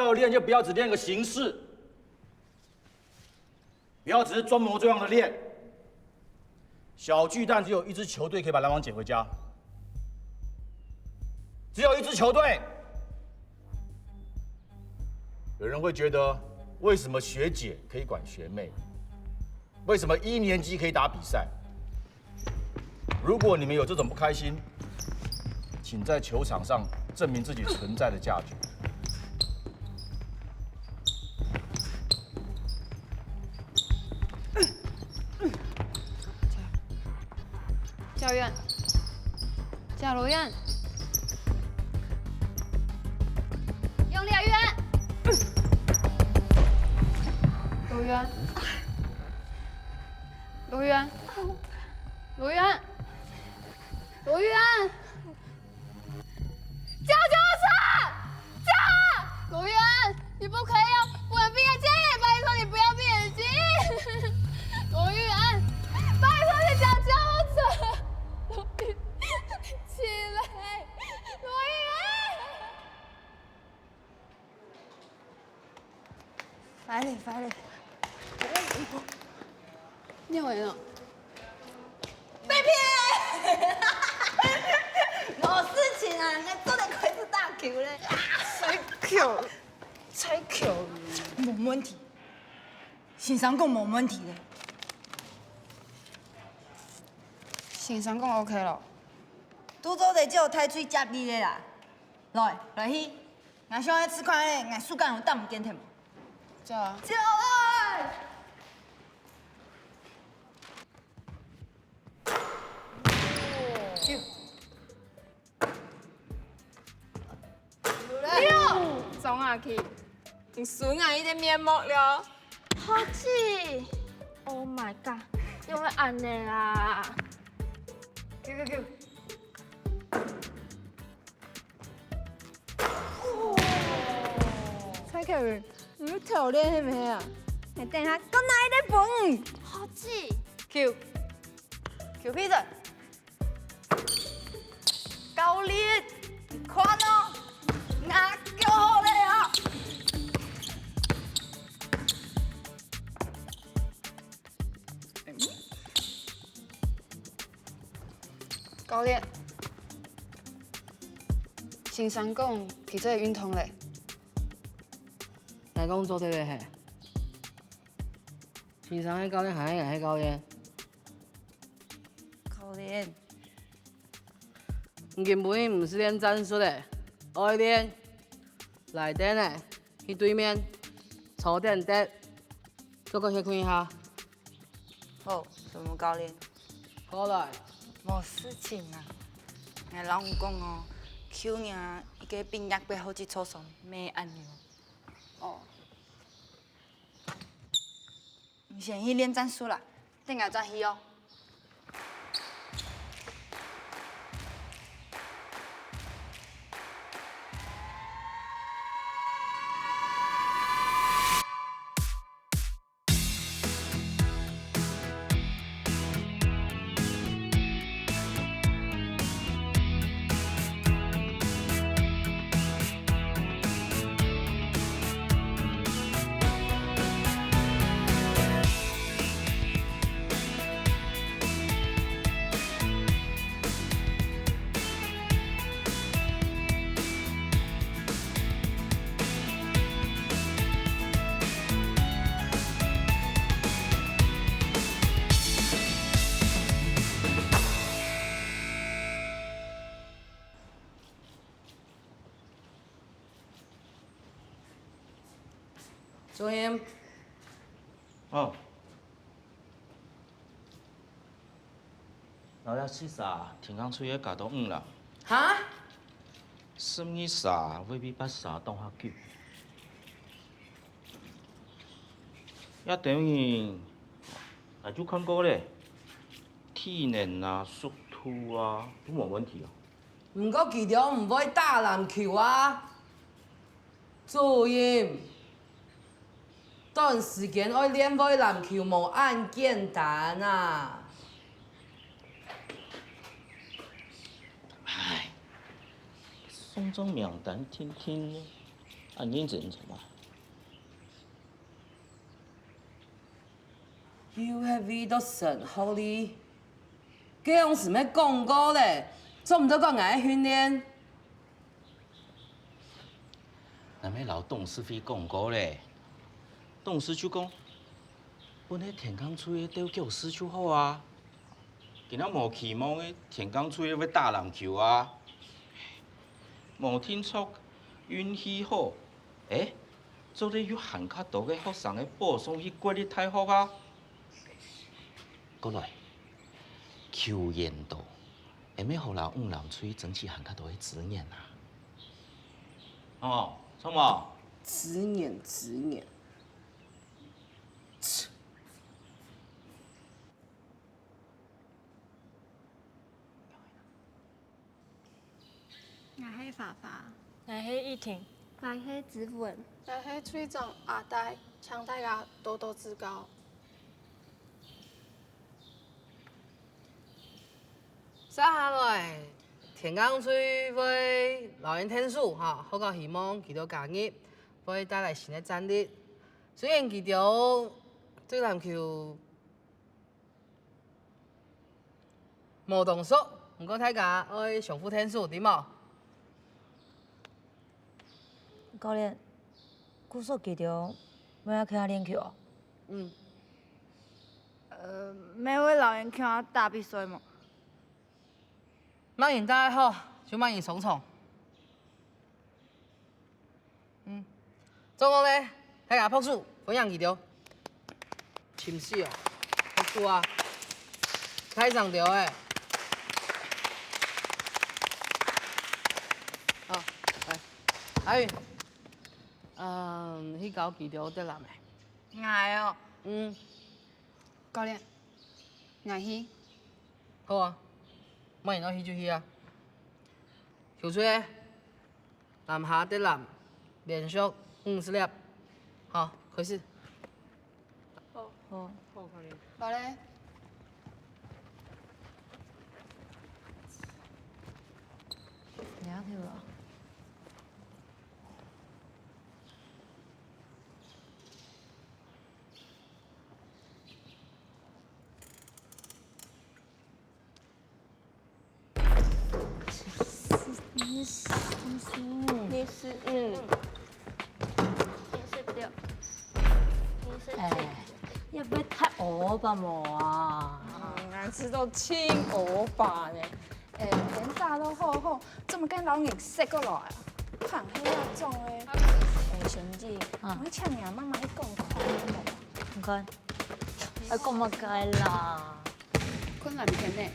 要练就不要只练个形式，不要只是装模作样的练。小巨蛋只有一支球队可以把篮网捡回家，只有一支球队。有人会觉得，为什么学姐可以管学妹？为什么1年级可以打比赛？如果你们有这种不开心，请在球场上证明自己存在的价值。教员，教罗员，用力啊，员！罗员，罗员，罗员，罗员，叫救护车！叫！罗员，你不可以哦，不能闭眼睛，拜托你不要闭眼睛。罗员，拜托你叫救护车！起来，罗源！快点！你好人哦！被骗！没事情啊，人家做的可是大球嘞。才球，冇问题。先生讲冇问题嘞。先生讲 OK 了。拄做者就有太水接你的啦。来去，俺想要吃饭嘞，俺暑假有当唔见忝。叫啊！叫来！中下去。你损俺一点面膜了。好气 ！Oh my god！ 因为安尼啦。叫！蔡凯文，你跳练係咪啊？你等下，我哪一個蹦？好氣！ Q 屁子，高烈，你看哦，俺叫好嘞啊！教练，先生讲其实会运动嘞。来讲做对嘞嘿，先生迄教练，还迄教练，教练，根本唔是练战术嘞，爱练内底嘞，去对面抽点得，做个歇看一下。好，什么教练？过来。冇事情啊，俺老公讲哦，去年伊个病疫被好几抽伤，没安尼。哦。你先去练战术啦，等下再去哦。周英，哦。老要吃啥？天刚吹个假都黄啦。哈？什么啥？未必把啥当下久。也等于，那就看过咧，体能啊、速度啊都冇问题啊。唔过其中唔会打篮球啊，周英。短时间爱练会篮球无按简单啊！唉，送张名单听听，啊很认真什么？ You have reduction, holy。这样是咩讲过咧？做唔到个爱训练。那咩老董事会讲过咧？董事就讲，本来田江村的都叫师就好啊。今仔无期望的田江村要打篮球啊，无听说运气好，做咧有限较多的学生的保送去国立大学啊。过来，球员度，会免互人往南区争取限较多的资源啊。哦，什么？执念。我係發發，我是依婷，我係子文，我係村長阿呆，請大家多多指教。接下來，田江村會老人天數哈，好個希望佢哋加入，會帶來新的戰力。雖然佢哋對籃球無動作，不過大家愛相互天數，對冇？教練，據說記着要去遐練球哦。每位老人看我打比賽嘛。慢人帶好，就慢人上場。總共呢，大家朴樹分享佢哋，深死哦，朴樹啊，太上條誒。好，來，阿雲，去搞佢哋得啦未？愛哦，教練，我去。好啊，慢人要去就去啊。球隊，南下得籃，連續50粒，好，開始。好。好，教練。好嘞。了去了。你是你是六，你是哎，要不要太欧吧我啊？我知道青鹅吧呢。脸大都好好，怎么跟老人识过来啊？看迄那种诶。贤弟，嗯我请你妈妈去讲快唔該。啊，講乜計啦？困難片呢？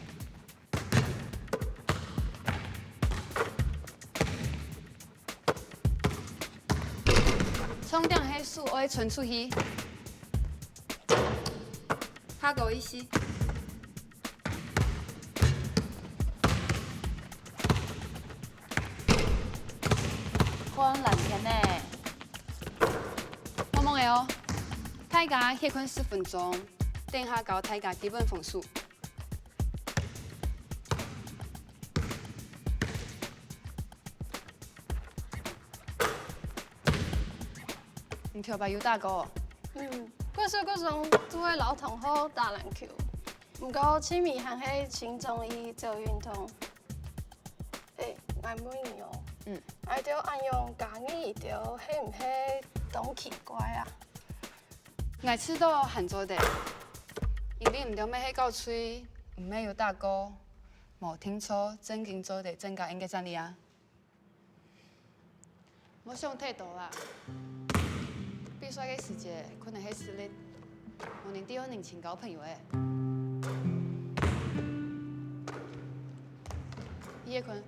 充電迄樹愛傳出去，下個意思。困難片呢？我問嘅哦，大家歇困10分鐘，等下教大家基本分數。唔跳吧，有大哥。嗰種都係老同學打籃球，唔過青米還係輕中醫做運動。我每年哦，我條按用家己條，係唔係咁奇怪啊？我知道很做的，因為唔到咩喺教吹，唔咩有大哥，冇聽錯正經做的增加應該真理啊！我想太多啦。比賽嘅時節可能係實力，我哋都有年輕交朋友誒。葉坤。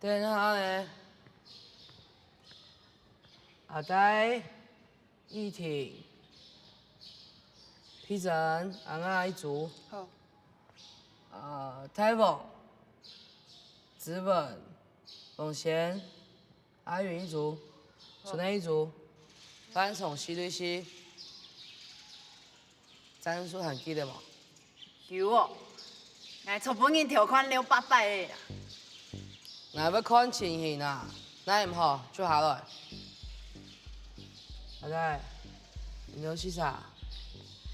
等下咧，阿呆、依婷、皮珍、安雅一組，好。台风、资本、风险、阿云一组，村内一组，反从西对西。战术还记得吗？有哦，我初本人条款了800个啦。我要看情形啊，那唔好就下来。阿仔，你要是啥？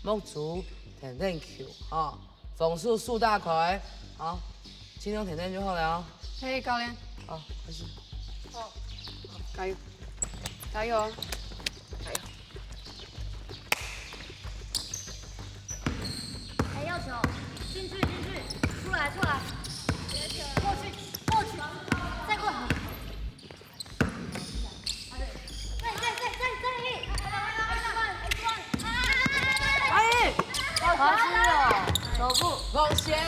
木竹甜甜球啊，枫树树大块，好，尽量甜甜就好了。嘿，教练，好，开始。好，加油，加油哦！加油！哎，要球，进去，出来，过去，再过来。再，好吃哦，手部风险，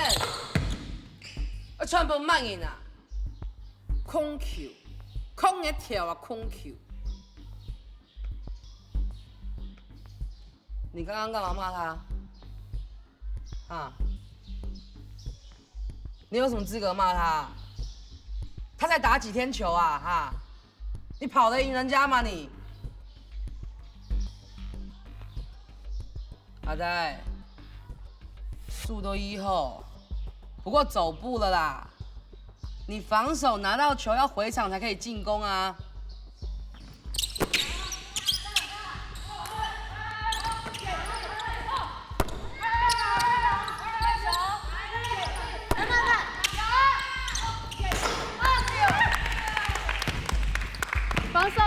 全部慢赢啊！空球，空一条啊，空球。你刚刚干嘛骂他？啊？你有什么资格骂他？他才打几天球啊？哈？你跑得赢人家吗你？阿仔，树都医后，不过走步了啦。你防守拿到球要回场才可以进攻啊。防守！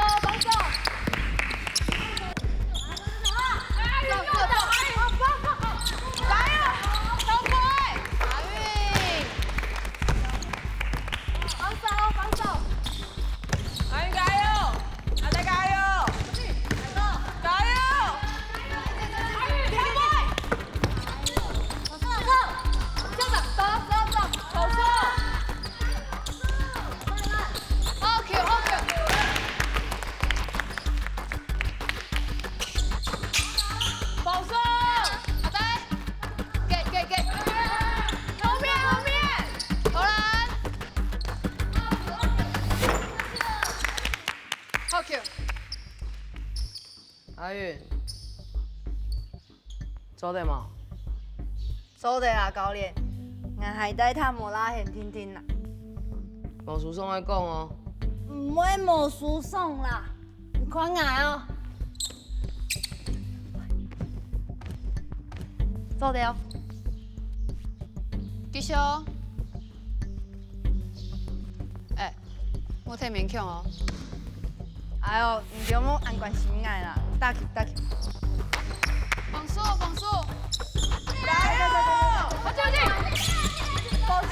阿云，走得吗？走的啦，教练，我海带他无拉现听听啦。魔术送来讲哦。唔会魔术送啦，你看我哦。走的哦。继续。哎，我太勉强哦。哎呦，唔着莫安关心爱啦，打球。防守！加油！我就进！保住！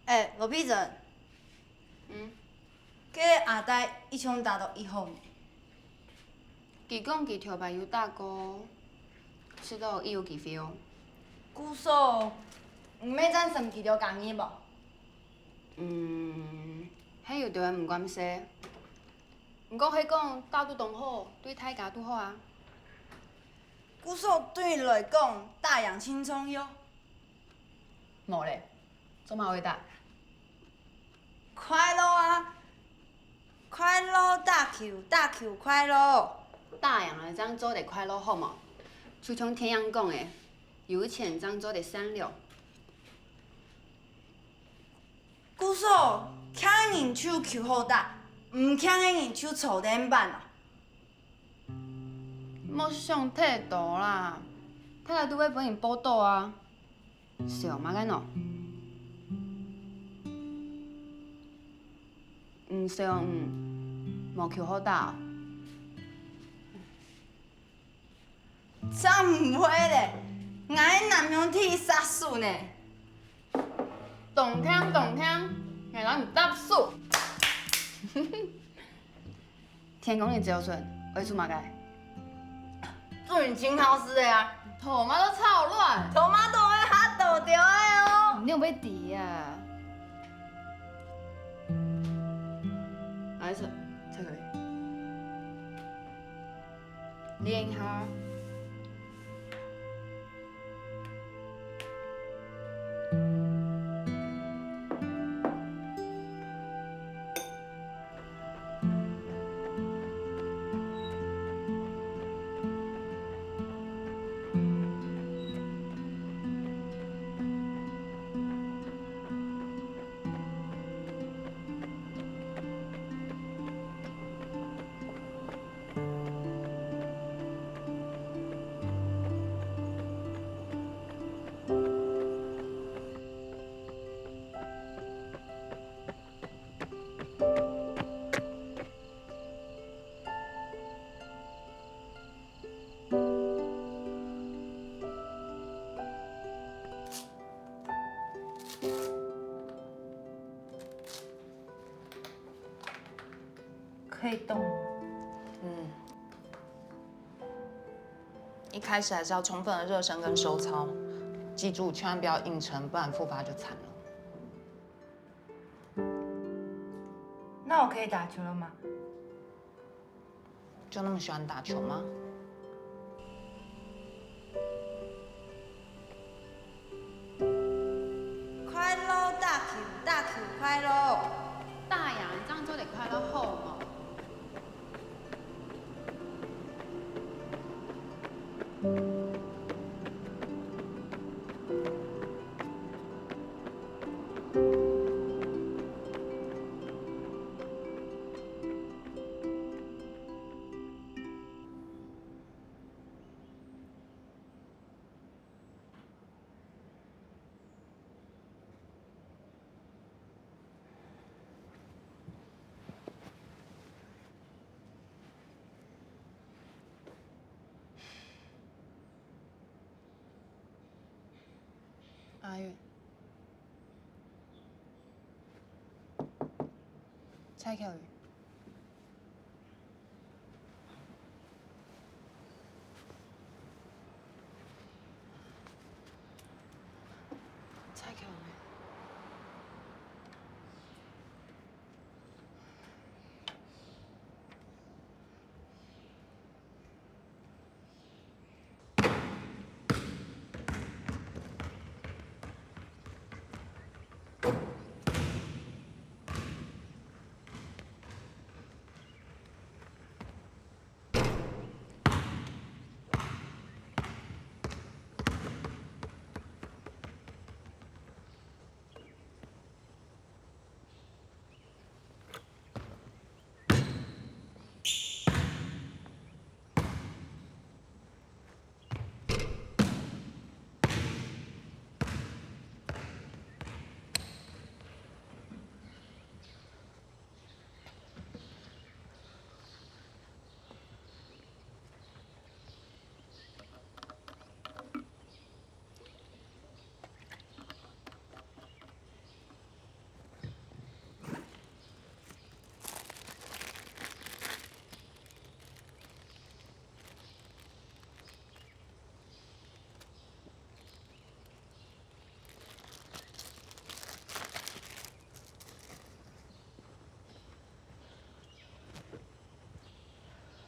哎，罗碧珍，这个阿呆一枪打到1号。伊讲伊跳牌有大哥，知道伊有几 feel？ 鼓手，唔免咱生气着共伊无？迄有对唔关系。毋过迄讲打拄同好，对大家拄好啊。鼓手对你来讲，大洋轻松哟。无咧，做嘛会打？快乐啊！快乐打球快乐。大洋来漳做得快乐好嘛？就像天阳讲的，有钱漳做得善良。鼓手抢人手球好打，唔抢的人手臭点办啊！莫上态度啦，太太拄要帮因报道啊。笑嘛干喏？笑无球好打哦。怎唔会咧？我的男兄弟杀手呢？动听动听，硬人唔答数。天公你只有准，会出马该？做你金老师的啊，头妈都操乱，头妈都会哈倒掉的哦。你有被敌呀？哪一次？才可以。练一下。可以动。一开始还是要充分的热身跟收操，记住千万不要硬撑，不然复发就惨了。那我可以打球了吗？就那么喜欢打球吗？快乐大 Q 大 Q 快乐！大洋，这样做得快乐后嘛？阿月，蔡巧宇，蔡巧宇，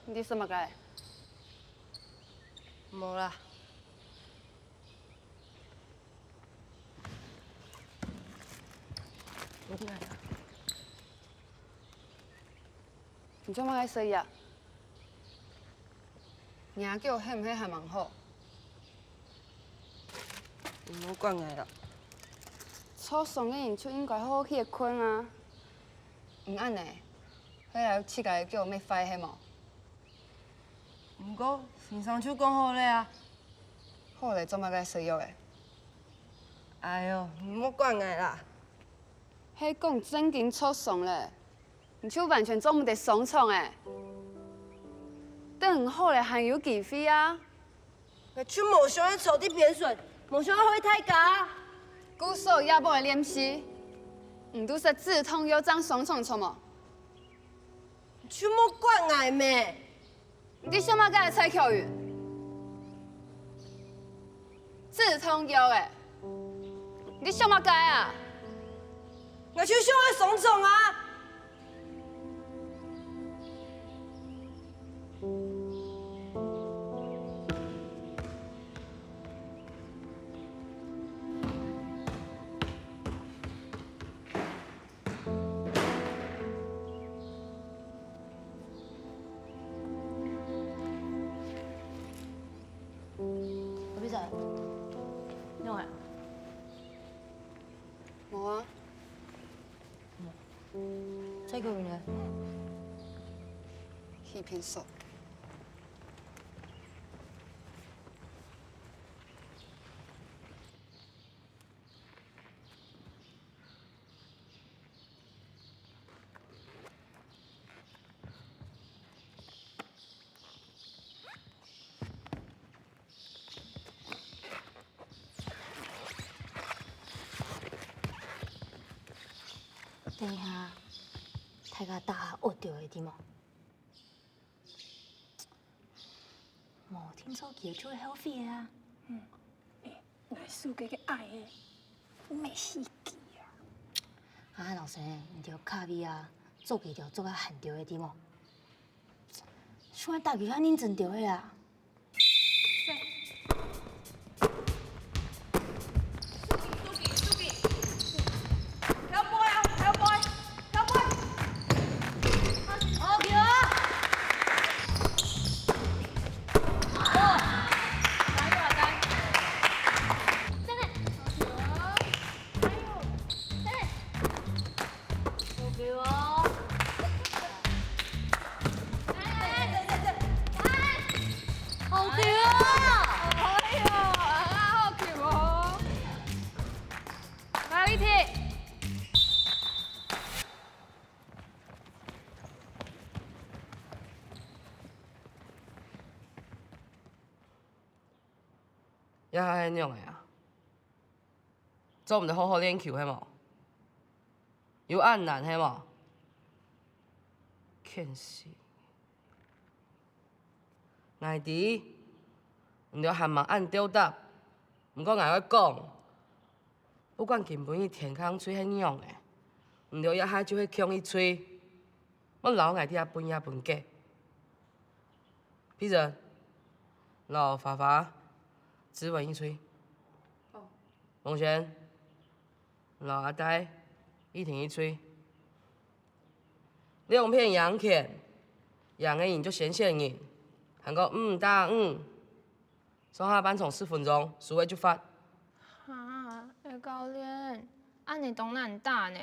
你什么该？没啦。我来了。你做乜该死呀？娘叫迄唔迄还蛮好。唔好管我啦。初上嘅人就应该好好去困啊。唔安尼，迄来乞丐叫咩快迄毛？不过先生就讲好咧啊。好嘞，做乜该死药诶？哎呦，唔好管我啦。迄讲正经初上咧，你就完全做唔得双创诶。等好嘞，还有机会啊！我出无想要草地偏水，无想要回太家。古时也无会练习，唔都是志同有张双重错么？就莫管我咩？你想嘛个蔡巧云？志同有诶，你想嘛个啊？我就想要双重啊！何必在？弄哎，无啊，蔡巧云呢？去偏手。等一下，大家大学学到的对吗？无听说叫出好费啊！我输给个爱的，没死机啊！啊，老师，你着卡比啊，做记着做甲hand着的对吗？像我打球遐认真着的啊！也係迄樣的啊，做毋得好好練球，係無？有按難，係無？欠死！愛弟，毋着喊忙按吊答，毋過愛我講，不管根本伊天空吹迄樣的，毋着一下就去強伊吹，我留愛弟也分假。譬如，老發發。只闻一吹。龙璇，老阿呆，一挺一吹。两片洋片，洋的人就显现人，喊个答上下班从4分钟，输的就发。啊，教练，按你当难打呢？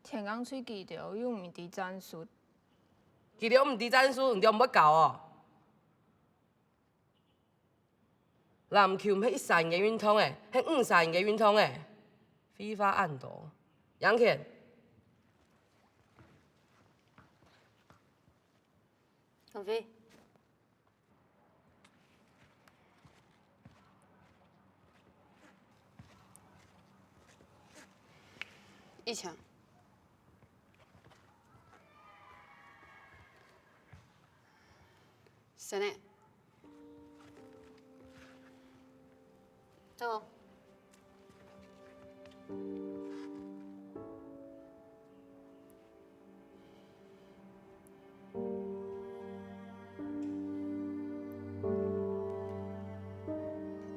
天刚吹记着又唔伫战术，记着毋伫战术，毋着毋要教哦。籃球唔係1-3年嘅運動誒，係5-3年嘅運動誒，非法暗賭。楊健，小飛，一槍。谁呢？走。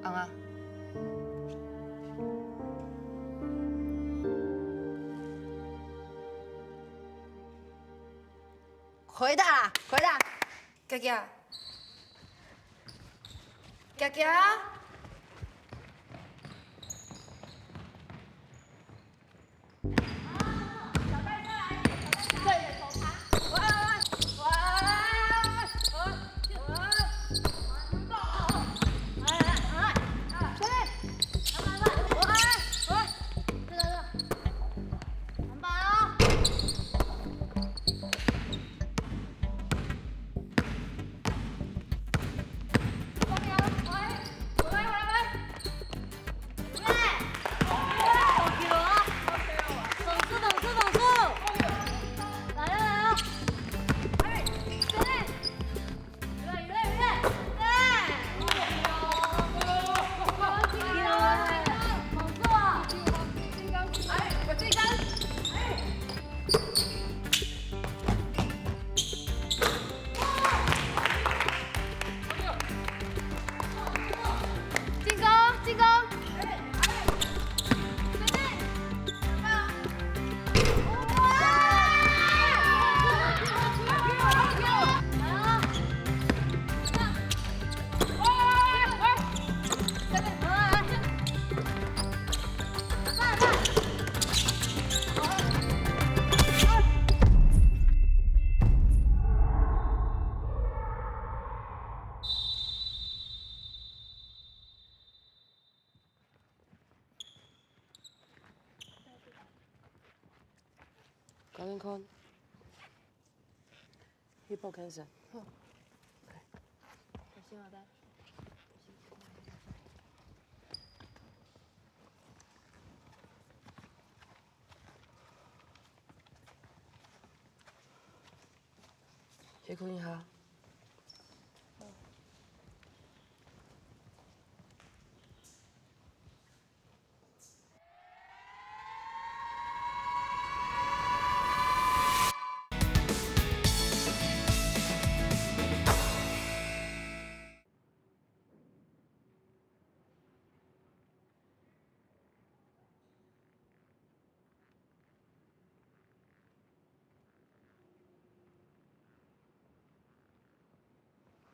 昂啊！回答啦，回答。佳佳，佳佳。赶紧看。去报警室。小心哦，带。歇困一下。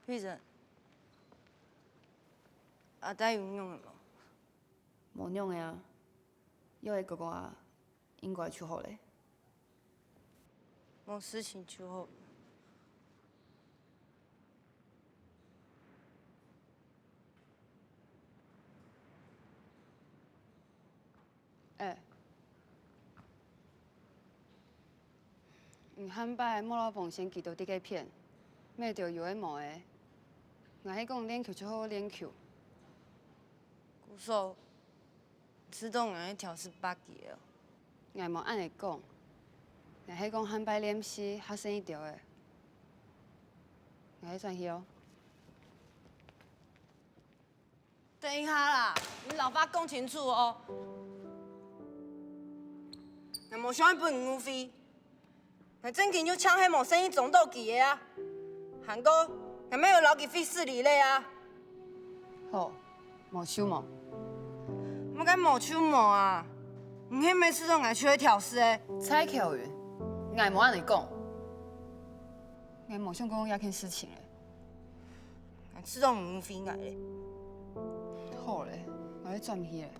玉珍，阿呆有用的无？无用的啊，要的哥哥啊，应该出好嘞。无事情就好。汉摆莫老房先记到这个片，咩着有诶无诶。我迄讲练球就好练球。姑嫂，自动人调是8级哦。我无安尼讲，我迄讲汉摆练习较生意着诶。我迄算去哦。等一下啦，你老爸讲清楚哦。我无想要分五费，我正经就抢迄无生意总斗记的啊。韩国，我没有留给费事理嘞啊。好，无手毛。我该无手毛啊！你迄每次都爱出去挑事诶。蔡巧云，我无安尼讲，我无想讲遐件事情嘞。我自动五费爱嘞。好嘞，我咧转去嘞。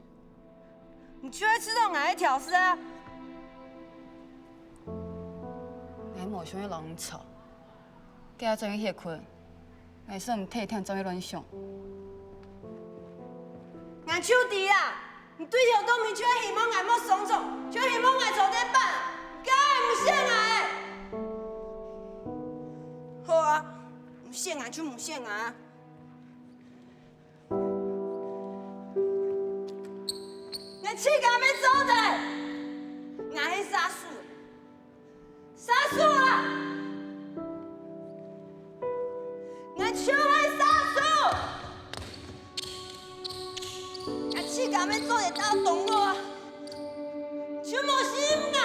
你出去自动爱挑事啊！我无想要人吵，叫我转去歇困，我算体疼转去乱想。俺手弟啦，你对着公民就要希望俺莫松松，就要希望俺坐在板，敢会唔信俺？好啊，唔信俺就唔信俺。俺气敢要走的，俺迄杀鼠，杀鼠啊！俺手爱杀鼠。气甲要做一道动作啊，全无心啊！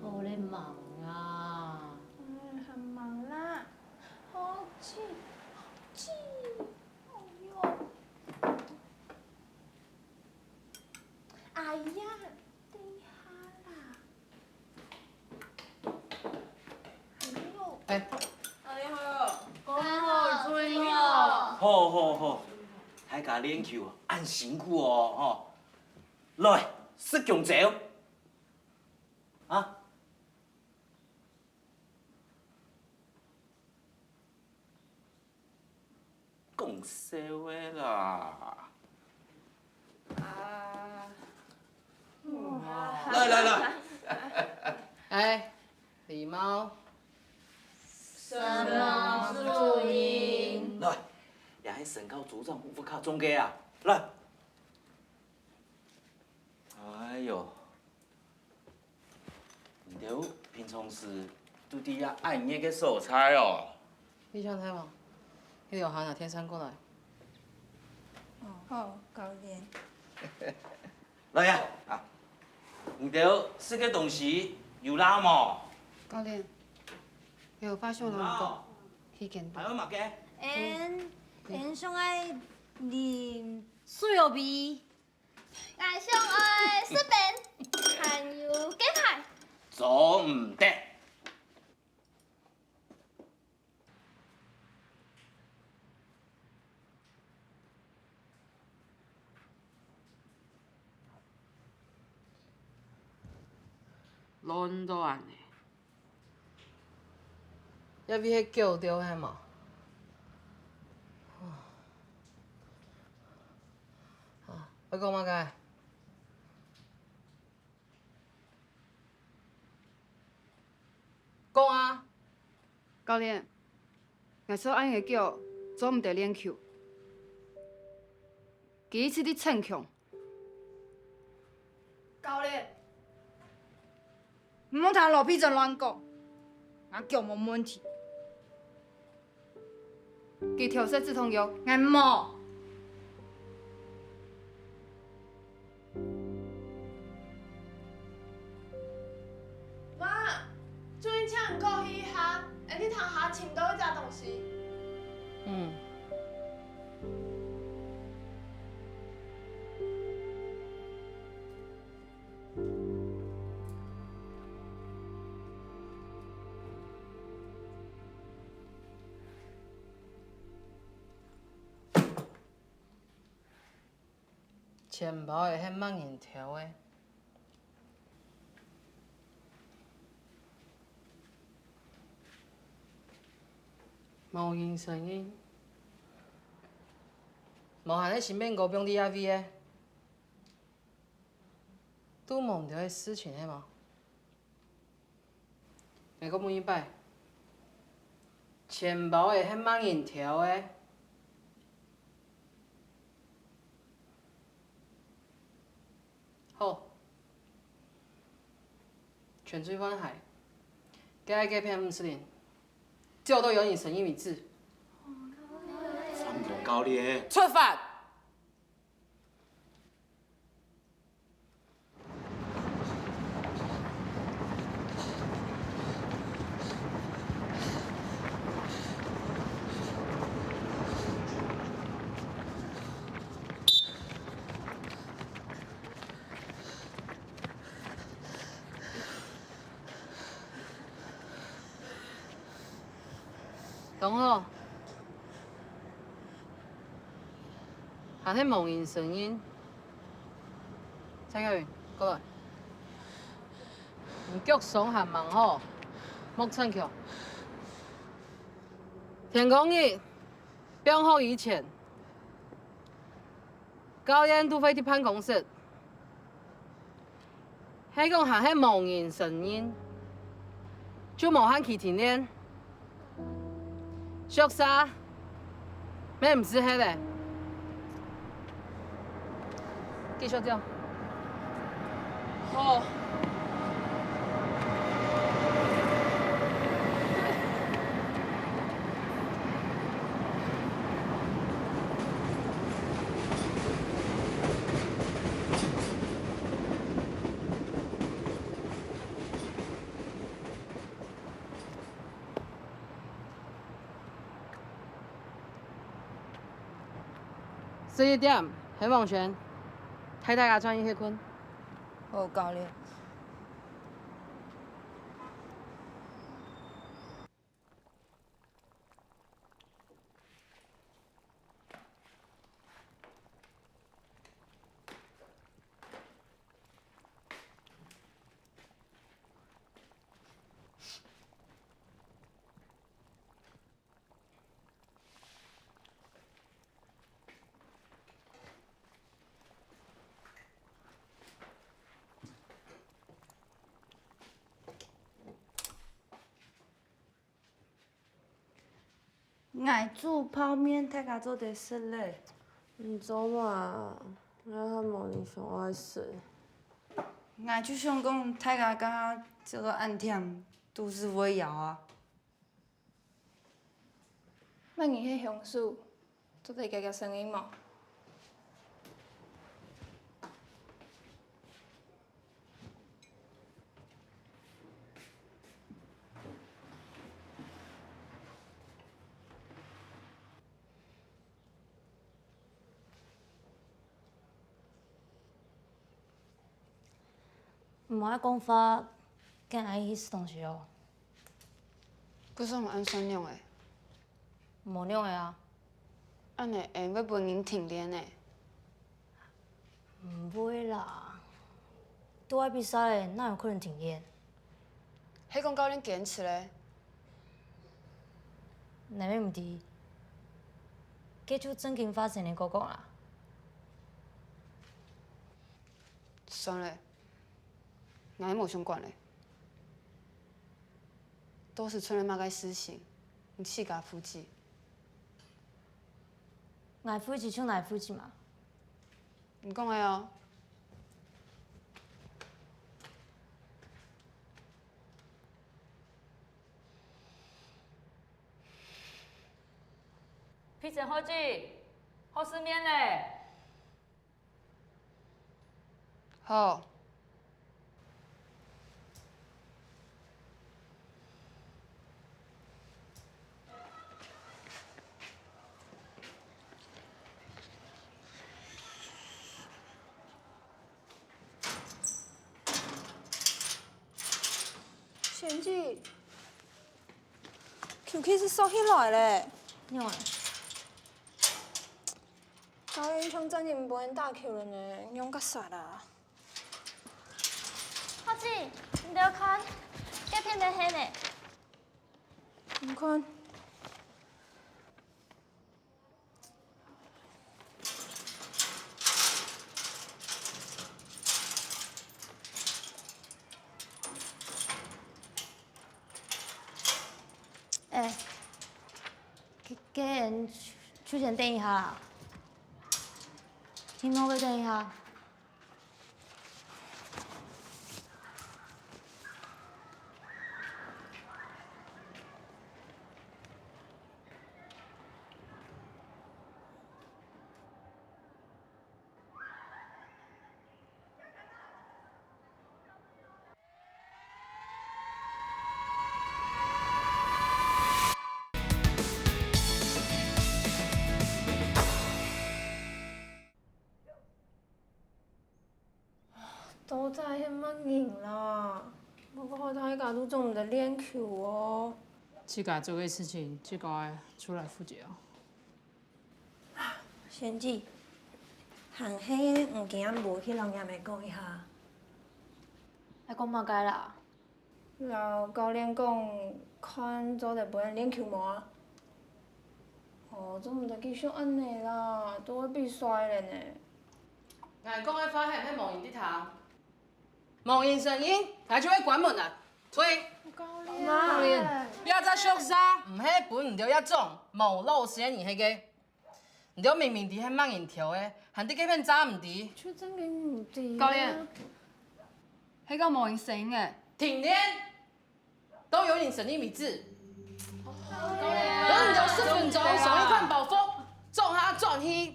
我咧忙啊。很忙啦，好气，好气，哎呦！哎呀，等一下啦！哎呦！哎好，刚好追了。好好好，大家练球按辛苦哦吼。来，使强招。啊！讲实话啦。来来来，哎，礼貌。什么录音？来，也系身高组长护肤卡中间啊，来。哎呦，你都平常时都伫遐按那个手菜哦。你想睇无？迄条汉啊，天山过来。好，教练。来呀，啊，你都这个东西有拉冇？教练，有发现人讲，去检查。还有嘛个？俺上爱啉水肉味。俺上爱视频，还有鸡排。做唔得。乱都安尼，要比迄叫着迄嘛。要讲嘛个？讲啊！教练，我所按个叫做唔得练球，第一次你逞强。教练，唔好听老屁真乱讲，我叫冇问题。佢调色止痛药，我冇。妈，最近请唔够稀罕，你堂下请到一只东西。嗯。钱包的迄万银条的，无银声音，无限咧身边五병 DIV 的，拄摸唔着迄事情的嘛。下个问一摆，钱包的迄万银条的。好，泉水湾海，该骗穆斯林，就都有你神医米治。放过教练。出发。同好，含迄梦音声音，蔡佳云，过来。唔脚松含忙好，莫逞强。天公日，标好以前，高烟都飞去办公室，迄讲含迄梦音声音，就无喊去停练。俗啥？咩唔是迄个？继续讲。好。11点，黑网泉，太大家穿衣去困。好，教练。爱煮泡面，大家做得食嘞。唔知嘛，我还无你上爱食。我就想讲，大家敢若这个暗忝，都是会晓啊。莫言迄香水，做得夹夹声音嘛。唔爱讲法，敢爱去吃东西哦。不是我按算量诶，无量的啊，按会用要本人停练诶。唔会啦。拄爱比赛的，哪有可能停练？迄讲教练坚持咧，内面毋伫，家就正经发生的哥哥啦。算了，俺无相关嘞，都是村人妈该私刑，你自家负责。爱负责就爱负责嘛。你讲的哦。批准后记，后四面嘞。好。贤姊 ，QK 是收起来嘞。因为导演枪真人不能打 Q 了呢，用个啥啦？花子，你要看，这片在黑呢。唔看。哎，给人出钱等一下啦。听我要等一下。都在迄么硬啦，不过大家都总唔得练球哦。自家做嘅事情，自家出来负责哦。贤姊，行迄物件无去人也咪讲一下。还讲嘛该啦？老教练讲，看做得不能练球无啊？哦，总唔得继续安尼啦，都要比赛咧呢。俺讲的发现迄无用伫头，无用声音，俺就要关门啦，推。教练，不要再俗啥，唔迄本唔着遐种，无路线而迄个，唔着明明伫迄网银条的，含伫几片渣唔伫。出真嘅唔对。教练，迄个无用声音的。停练，都有你神秘米字。我唔着10分钟上一款暴风，撞下转去。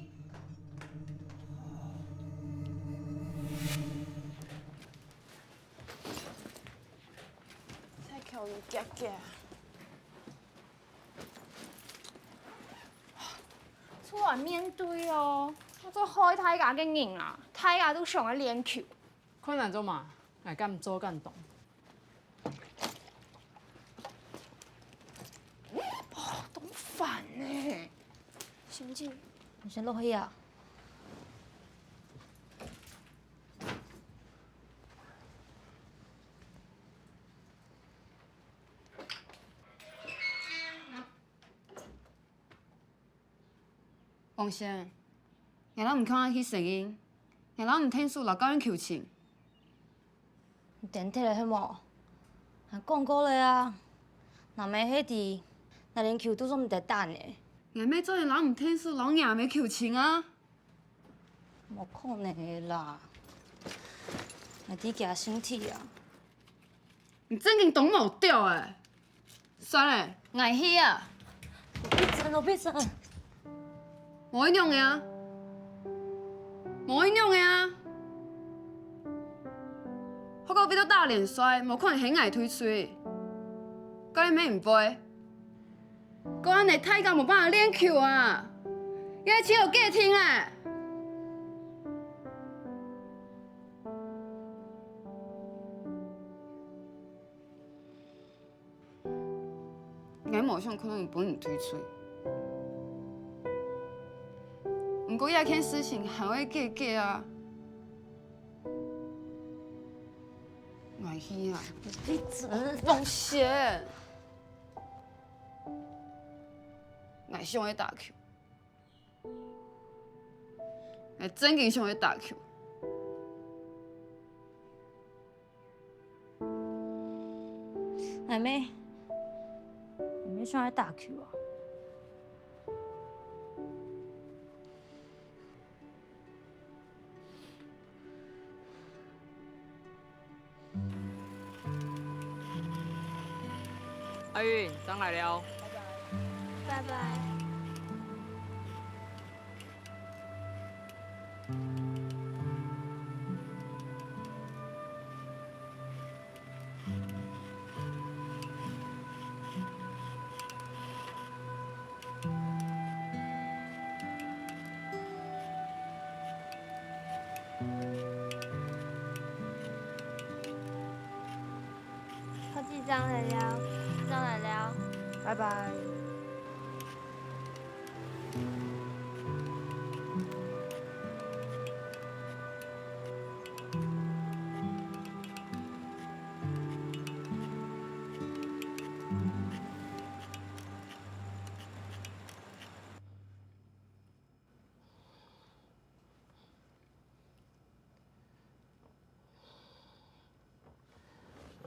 太巧了，夹夹。出来面对哦，我做开大家嘅人啦，大家都想要练球。困难做嘛，爱敢做敢动。都烦呢，贤姊，你先落去啊。王先，伢咱唔看迄声音，伢咱唔听数老教练求情。电梯嘞，迄么，还讲过咧啊。若没迄伫，那连球都总唔得等的。伢妹做人老唔听数，老伢没求情啊。无可能的啦，还伫夹身体啊。你正经懂冇掉诶？算了，爱去啊！闭嘴，我闭嘴。无影响的啊，无影响的啊。我讲比到打联赛，无可能很爱推吹。教练妹唔背，讲安尼太监无办法练球啊，伊来请有假听啊。俺无想看到伊本人推吹。不过亚天事情还会假假啊，爱去啊！闭嘴！王贤，我想要打球，我真经想要打球。妹妹，你想要打球啊？阿云，张来了。拜拜。好几张来了，张来了，拜拜。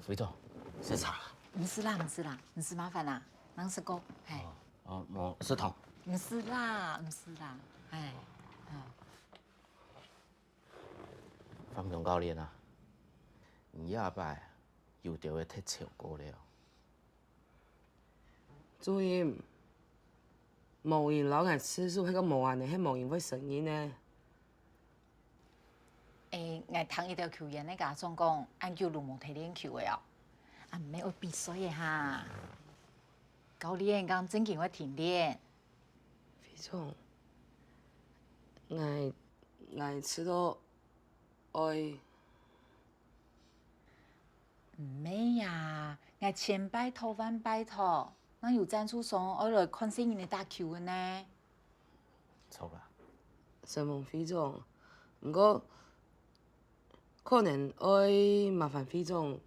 副总，吃茶。唔是啦，唔是啦，唔是麻烦啦，人是哥，哎。我是头。唔是啦，唔是啦，哎。方强教练啊，你下摆又着要踢笑歌了。主任，无闲老眼次数，迄个无眼的，迄无闲会声音呢？我听一条球员咧甲总讲，按球路无摕练球的哦，啊，唔免为比赛的哈。教练讲正经会停练。副总，我知道，爱。唔免呀，我千拜托万拜托，咱有赞助商爱来看新人打球的呢。错啦。承蒙副总，不过可能爱麻烦副总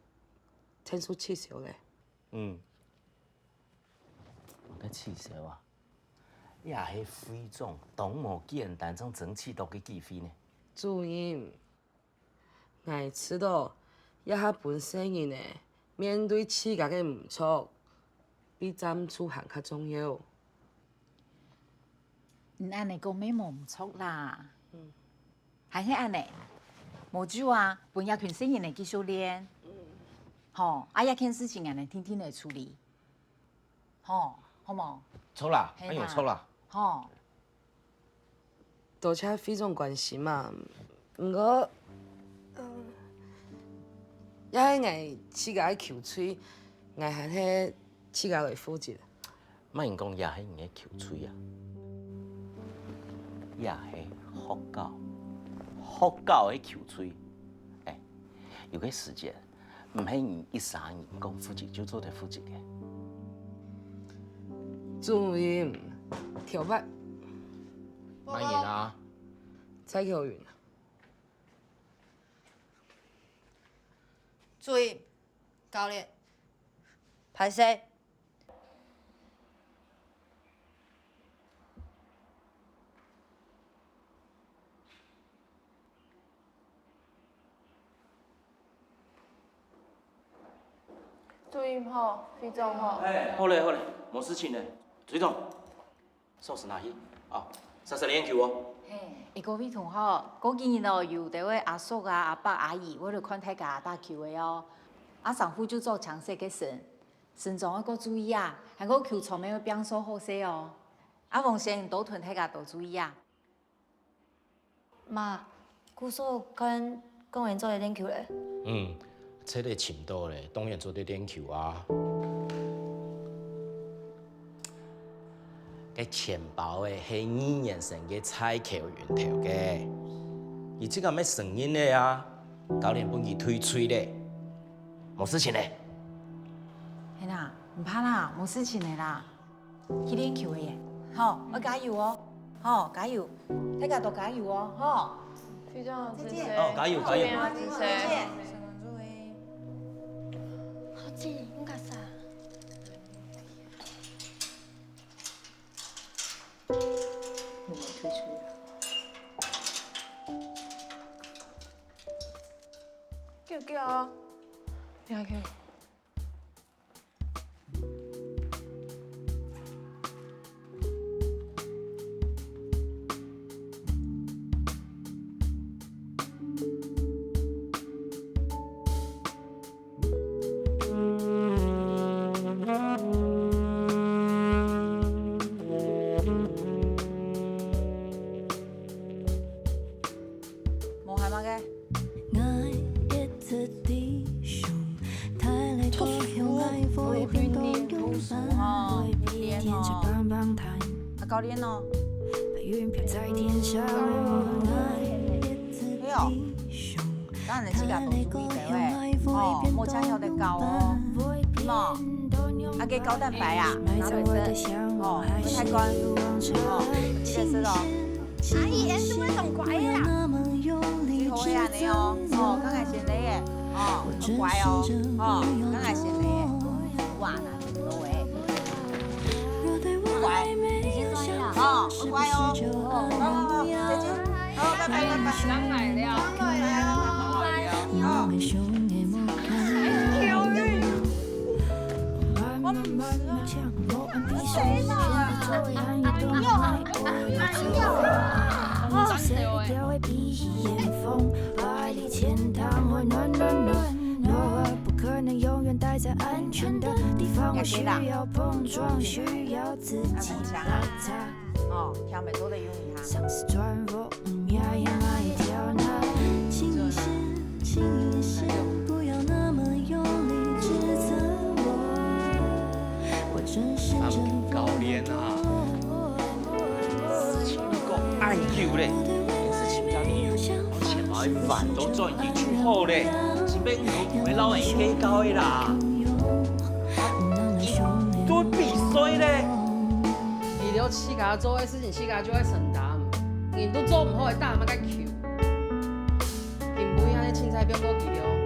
天数撤销咧。我在气消啊！也迄副总董某简单，种争气都给计费呢。主任，我知道，也较本身人呢，面对企业的唔错，比赞助行较重要。安尼讲咩无唔错啦。还是安尼，无就啊，本也群新人来继续练。吼，也件事情安尼天天来处理。吼，好无？错啦，哎呦错啦。吼。多谢副总关心嘛，不过，也迄个企业的球吹，我还迄企业来负责。莫用讲也迄用的球吹啊，也迄福教的球吹。有个时间，唔系你1、3年讲负责就做得负责的。主任，跳摆。慢点啊！蔡巧云。注意，教练，拍摄。注意吼，副总吼。好嘞好嘞，没事情嘞。徐总，寿司哪去？哦，30连球哦。一个位同学，嗰几年哦，有一位阿叔啊、阿伯、阿姨，我来看大家打球的哦。阿上夫就做强势嘅神，身状要搁注意啊，还个球场面要变数好些哦。阿王先多团大家多注意啊。妈，姑嫂跟公园做咧练球咧。这个程度咧，当然做得练球啊。个钱包诶，系2年生嘅彩球源头嘅，伊即个咩成因咧啊？教练本佢推吹咧，冇事情咧。系啦，唔怕啦，冇事情的啦。去练球的耶，好，我加油哦，好，加油，大家都加油哦，好。副总，再见。哦，加油加油！再见。好姐，你干啥？来去。无害吗个？我有训练读书吼，练吼。啊，高练哦。对哦。当然是家读书呢喂，哦，莫抢晓得教哦，喏，啊给高蛋白啊，拿来吃，哦，不太干，哦，记得吃咯。阿姨，你怎么懂乖啦？最好的安尼哦，哦，刚才先来的，哦，很乖哦，哦，刚才先来的，哇，那真多诶，乖，已经可以了，哦，很乖哦，哦，再见，好，拜拜拜拜，刚来了，刚来了，哦。谁呢？哦，挑美多的用你哈。高练啊，事情够爱求嘞，每次请假理由，而且买饭都转移出好嘞，是免同的老人计较的啦。都必须嘞。二条四家做的事情，四家就爱承担，人都做唔好的，打嘛该求。因为安尼凊彩表过二条。